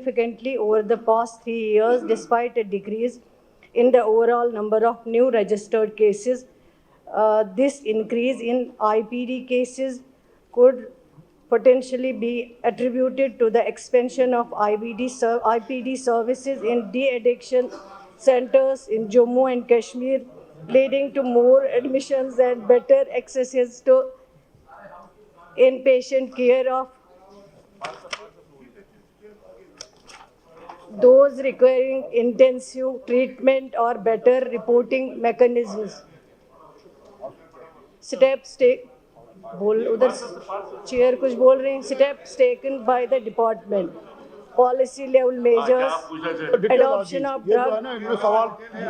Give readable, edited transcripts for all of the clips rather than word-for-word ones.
significantly over the past 3 years, despite a decrease in the overall number of new registered cases. This increase in IPD cases could potentially be attributed to the expansion of IPD services in de-addiction centers in Jammu and Kashmir, leading to more admissions and better access to inpatient care of those requiring intensive treatment or better reporting mechanisms. Steps taken by the department, policy level measures, adoption of ये जो है ना इन्होंने सवाल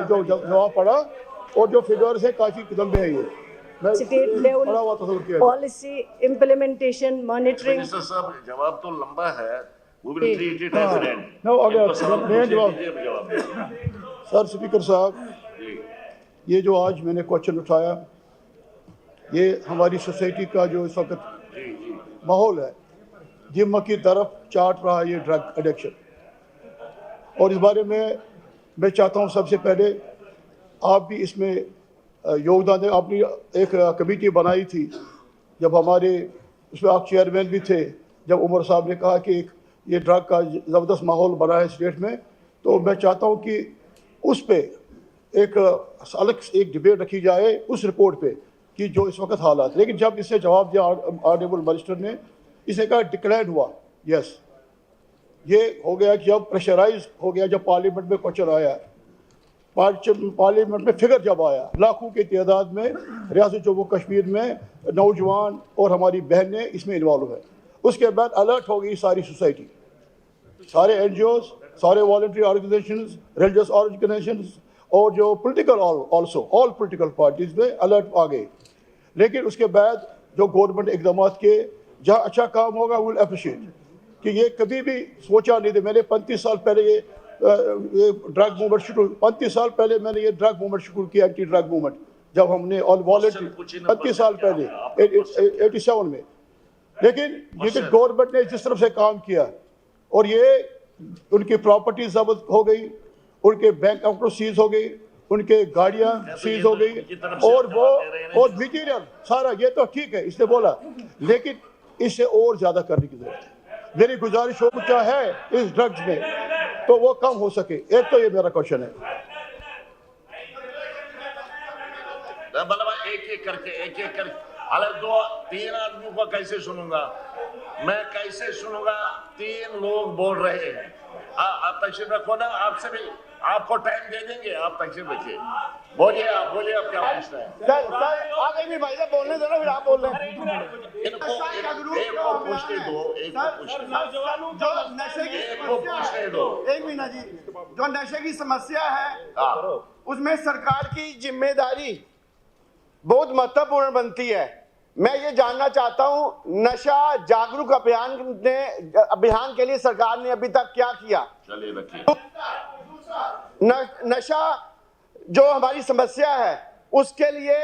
जो जवाब पढ़ा और जो फिगर्स है काफी लंबे हैं ये state level policy implementation monitoring. Minister साहब जवाब तो लंबा है, वो भी treat it as an end. No अगर मैं जवाब सर स्पीकर साहब, ये जो आज मैंने क्वेश्चन उठाया, ये हमारी सोसाइटी का जो इस वक्त माहौल है, जिम की तरफ चाट रहा है ये ड्रग एडिक्शन। और इस बारे में मैं चाहता हूँ सबसे पहले आप भी इसमें योगदान दें। आपने एक कमेटी बनाई थी, जब हमारे उसमें आप चेयरमैन भी थे, जब उमर साहब ने कहा कि ये ड्रग का ज़बरदस्त माहौल बना है स्टेट में, तो मैं चाहता हूँ कि उस पर एक अलग एक डिबेट रखी जाए उस रिपोर्ट पे कि जो इस वक्त हालात। लेकिन जब इससे जवाब दिया ऑनरेबल मिनिस्टर ने, इसने कहा डिक्लाइन हुआ। यस, ये हो गया कि जब प्रेशराइज हो गया, जब पार्लियामेंट में क्वेश्चन आया, पार्लियामेंट में फिगर जब आया, लाखों की तादाद में रियासत जम्मू कश्मीर में नौजवान और हमारी बहनें इसमें इन्वॉल्व हैं। उसके बाद अलर्ट हो गई सारी सोसाइटी, सारे NGOs, सारे वॉलंटरी ऑर्गेनाइजेशंस, रिलीजियस ऑर्गेनाइजेशंस और जो political also all political parties में अलर्ट आ गए। लेकिन उसके बाद जो गवर्नमेंट इकदाम के, जहाँ अच्छा काम होगा विल अप्रिशिएट, कि ये कभी भी सोचा नहीं था। मैंने 35 साल पहले ये ड्रग मूवमेंट शुरू 35 साल पहले मैंने ये ड्रग मूवमेंट शुरू किया, एंटी ड्रग मूवमेंट, जब हमने ऑल वॉलंटरी 35 साल पहले 87 में। लेकिन ये गवर्नमेंट ने जिस तरफ से काम किया, और ये उनकी प्रॉपर्टी जब्त हो गई, उनके बैंक अकाउंट सीज हो गई, उनके गाड़ियां सीज हो गई, और वो और मटीरियल सारा, ये तो ठीक है इसने बोला, लेकिन इससे और ज्यादा करने की जरूरत है। मेरी गुजारिश हो क्या है इस ड्रग्स में, तो वो कम हो सके। एक तो ये मेरा क्वेश्चन है। एक करके अलग 2-3 आदमियों को कैसे सुनूंगा मैं, कैसे सुनूंगा? 3 लोग बोल रहे हैं। आप तशरीफ रखो ना, आपसे भी आपको टाइम दे देंगे, आप तशरीफ रखिए। बोलिए आप क्या पूछना है? सर आगे भी भाई साहब बोलने दो ना, फिर आप बोल रहे हैं। एक को पूछने दो, एक महीना जी, जो नशे की समस्या है उसमें सरकार की जिम्मेदारी बहुत महत्वपूर्ण बनती है। मैं ये जानना चाहता हूं, नशा जागरूक अभियान के लिए सरकार ने अभी तक क्या किया? चलिए रखिए। नशा जो हमारी समस्या है, उसके लिए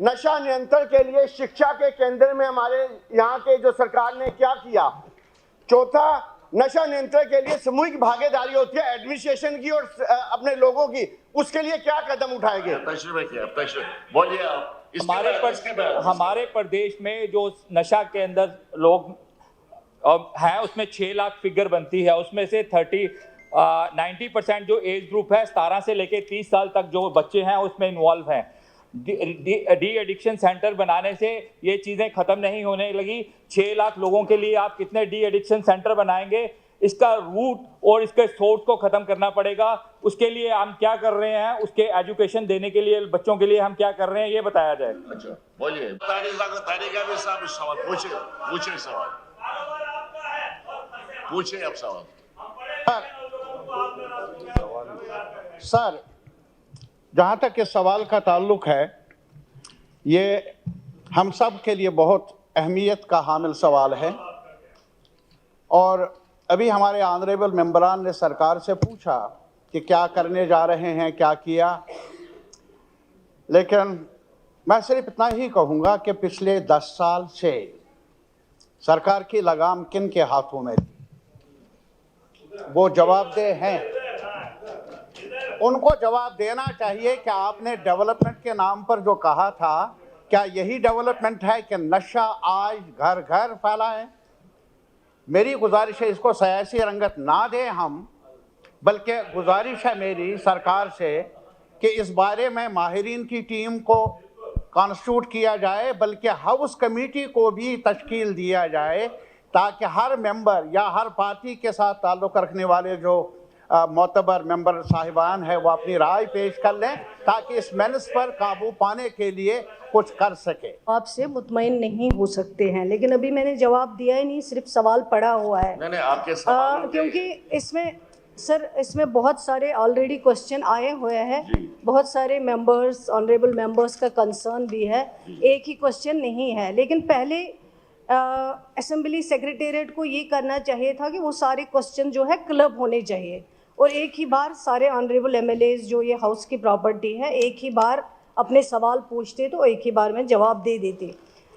नशा नियंत्रण के लिए शिक्षा के केंद्र में हमारे यहाँ के जो सरकार ने क्या किया? चौथा, नशा नियंत्रण के लिए सामूहिक भागीदारी होती है एडमिनिस्ट्रेशन की और अपने लोगों की, उसके लिए क्या कदम उठाएंगे? बोलिए आप। हमारे प्रदेश में जो नशा के अंदर लोग हैं, उसमें 6 लाख फिगर बनती है। उसमें से 90% जो एज ग्रुप है 17 से लेके 30 साल तक जो बच्चे हैं उसमें इन्वॉल्व हैं। डी एडिक्शन सेंटर बनाने से ये चीज़ें ख़त्म नहीं होने लगी। 6 लाख लोगों के लिए आप कितने डी एडिक्शन सेंटर बनाएंगे? इसका रूट और इसके सोर्स को ख़त्म करना पड़ेगा। उसके लिए हम क्या कर रहे हैं, उसके एजुकेशन देने के लिए बच्चों के लिए हम क्या कर रहे हैं, ये बताया जाए। अच्छा बोलिए। सवाल पूछे आप सवाल। सर, जहाँ तक इस सवाल का ताल्लुक है, ये हम सब के लिए बहुत अहमियत का हामिल सवाल है। और अभी हमारे ऑनरेबल मेंबरान ने सरकार से पूछा कि क्या करने जा रहे हैं, क्या किया। लेकिन मैं सिर्फ इतना ही कहूँगा कि पिछले 10 साल से सरकार की लगाम किन के हाथों में थी? वो जवाबदेह हैं, उनको जवाब देना चाहिए कि आपने डेवलपमेंट के नाम पर जो कहा था, क्या यही डेवलपमेंट है कि नशा आज घर घर फैला है? मेरी गुजारिश है, इसको सियासी रंगत ना दें हम, बल्कि गुजारिश है मेरी सरकार से कि इस बारे में माहिरीन की टीम को कॉन्स्टिट्यूट किया जाए, बल्कि हाउस कमेटी को भी तश्कील दिया जाए, ताकि हर मेंबर या हर पार्टी के साथ ताल्लुक़ रखने वाले जो मोतबर मेंबर साहिबान है वो अपनी राय पेश कर लें, ताकि इस मेनस पर काबू पाने के लिए कुछ कर सके। आपसे मुतमईन नहीं हो सकते हैं, लेकिन अभी मैंने जवाब दिया ही नहीं, सिर्फ सवाल पड़ा हुआ है। नहीं आपके सवाल क्योंकि इसमें सर, इसमें बहुत सारे ऑलरेडी क्वेश्चन आए हुए हैं, बहुत सारे मेंबर्स, ऑनरेबल मेंबर्स का कंसर्न भी है, एक ही क्वेश्चन नहीं है। लेकिन पहले असेंबली सेक्रेटेरिएट को ये करना चाहिए था कि वो सारे क्वेश्चन जो है क्लब होने चाहिए और एक ही बार सारे ऑनरेबल एमएलएज जो ये हाउस की प्रॉपर्टी है एक ही बार अपने सवाल पूछते तो एक ही बार में जवाब दे देते।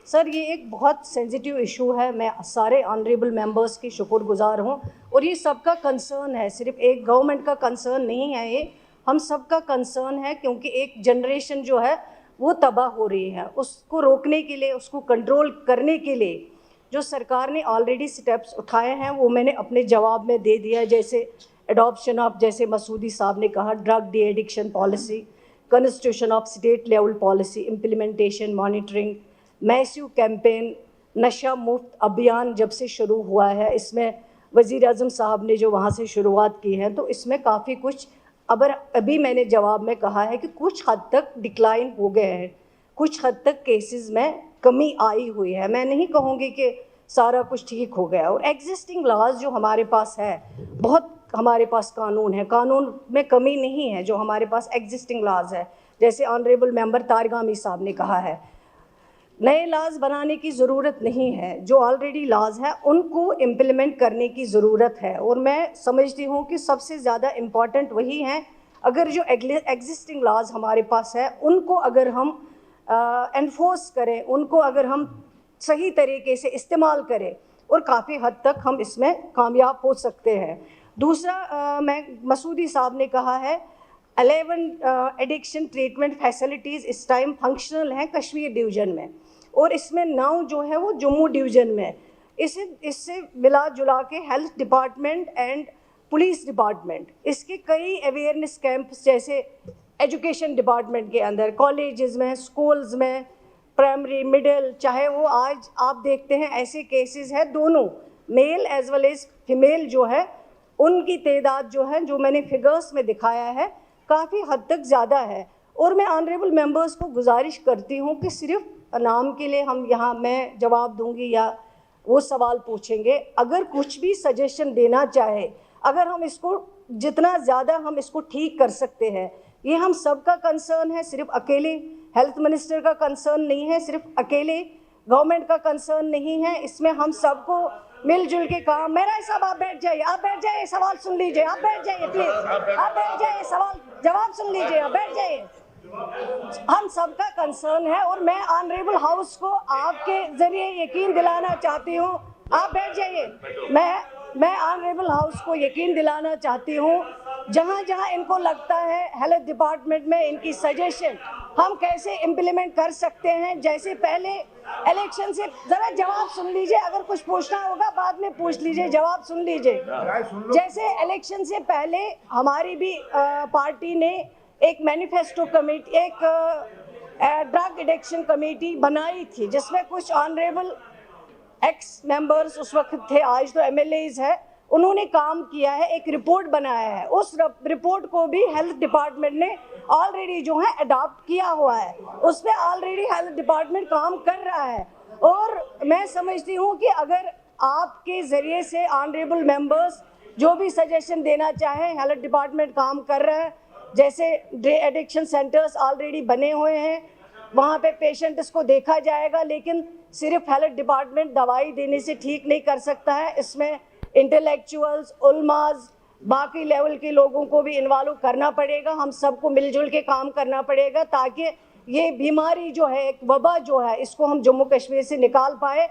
सर, ये एक बहुत सेंसिटिव इशू है, मैं सारे ऑनरेबल मेंबर्स की शुक्रगुजार हूँ और ये सबका कंसर्न है, सिर्फ एक गवर्नमेंट का कंसर्न नहीं है, ये हम सबका कंसर्न है, क्योंकि एक जनरेशन जो है वो तबाह हो रही है। उसको रोकने के लिए, उसको कंट्रोल करने के लिए जो सरकार ने ऑलरेडी स्टेप्स उठाए हैं वो मैंने अपने जवाब में दे दिया, जैसे एडॉप्शन ऑफ, जैसे मसूदी साहब ने कहा, drug de addiction policy, constitution of state level policy implementation, monitoring, massive campaign, नशा मुक्त अभियान जब से शुरू हुआ है, इसमें वज़ीर आज़म साहब ने जो वहाँ से शुरुआत की है, तो इसमें काफ़ी कुछ अभी मैंने जवाब में कहा है कि कुछ हद तक डिक्लाइन हो गए हैं, कुछ हद तक केसेस में कमी आई हुई है। मैं नहीं कहूँगी कि सारा कुछ ठीक हो गया। और एग्जिस्टिंग लॉज जो हमारे पास है, बहुत हमारे पास कानून है, कानून में कमी नहीं है, जो हमारे पास एग्जिस्टिंग लॉज है, जैसे ऑनरेबल मेंबर तारगामी साहब ने कहा है, नए लॉज बनाने की ज़रूरत नहीं है, जो ऑलरेडी लॉज है उनको इम्प्लीमेंट करने की ज़रूरत है। और मैं समझती हूँ कि सबसे ज़्यादा इम्पॉर्टेंट वही है, अगर जो एग्जिस्टिंग लॉज हमारे पास है उनको अगर हम एनफोर्स करें, उनको अगर हम सही तरीके से इस्तेमाल करें और काफ़ी हद तक हम इसमें कामयाब हो सकते हैं। दूसरा, मैं मसूदी साहब ने कहा है 11 एडिक्शन ट्रीटमेंट फैसिलिटीज़ इस टाइम फंक्शनल हैं कश्मीर डिवीज़न में, और इसमें 9 जो है वो जम्मू डिवीज़न में। इससे मिला जुला के health department and police department, इसके कई अवेयरनेस कैंप्स जैसे एजुकेशन डिपार्टमेंट के अंदर, कॉलेजेस में, स्कूल्स में, प्राइमरी, मिडिल, चाहे वो आज आप देखते हैं ऐसे केसेस हैं, दोनों male as well as female जो है उनकी तादाद जो है, जो मैंने फिगर्स में दिखाया है, काफ़ी हद तक ज़्यादा है। और मैं ऑनरेबल मेंबर्स को गुजारिश करती हूँ कि सिर्फ नाम के लिए हम यहाँ मैं जवाब दूंगी या वो सवाल पूछेंगे, अगर कुछ भी सजेशन देना चाहे, अगर हम इसको जितना ज़्यादा हम इसको ठीक कर सकते हैं, ये हम सबका कंसर्न है, सिर्फ अकेले हेल्थ मिनिस्टर का कंसर्न नहीं है, सिर्फ अकेले गवर्नमेंट का कंसर्न नहीं है, इसमें हम सबको मिलजुल के काम। मेरा साहब आप बैठ जाइए, आप बैठ जाइए, सवाल सुन लीजिए, आप बैठ जाइए प्लीज, आप बैठ जाइए, सवाल जवाब सुन लीजिए, आप बैठ जाइए। हम सबका कंसर्न है और मैं ऑनरेबल हाउस को आपके जरिए यकीन दिलाना चाहती हूँ, आप बैठ जाइए, मैं ऑनरेबल हाउस को यकीन दिलाना चाहती हूँ, जहाँ जहाँ इनको लगता है हेल्थ डिपार्टमेंट में इनकी सजेशन हम कैसे इम्प्लीमेंट कर सकते हैं, जैसे पहले इलेक्शन से, ज़रा जवाब सुन लीजिए, अगर कुछ पूछना होगा बाद में पूछ लीजिए, जवाब सुन लीजिए। जैसे इलेक्शन से पहले हमारी भी पार्टी ने एक मैनिफेस्टो कमेटी, एक ड्रग एडिक्शन कमेटी बनाई थी, जिसमें कुछ ऑनरेबल एक्स मेंबर्स उस वक्त थे, आज तो एमएलएज है, उन्होंने काम किया है, एक रिपोर्ट बनाया है, उस रिपोर्ट को भी हेल्थ डिपार्टमेंट ने ऑलरेडी जो है अडॉप्ट किया हुआ है, उस पर ऑलरेडी हेल्थ डिपार्टमेंट काम कर रहा है। और मैं समझती हूँ कि अगर आपके ज़रिए से ऑनरेबल मेंबर्स जो भी सजेशन देना चाहें, हेल्थ डिपार्टमेंट काम कर रहा है, जैसे एडिक्शन सेंटर्स ऑलरेडी बने हुए हैं, वहाँ पे पेशेंट्स को देखा जाएगा, लेकिन सिर्फ हेल्थ डिपार्टमेंट दवाई देने से ठीक नहीं कर सकता है, इसमें इंटेलेक्चुअल्स, उलमाज, बाकी लेवल के लोगों को भी इन्वॉल्व करना पड़ेगा, हम सबको मिलजुल के काम करना पड़ेगा, ताकि ये बीमारी जो है, एक वबा जो है, इसको हम जम्मू कश्मीर से निकाल पाए।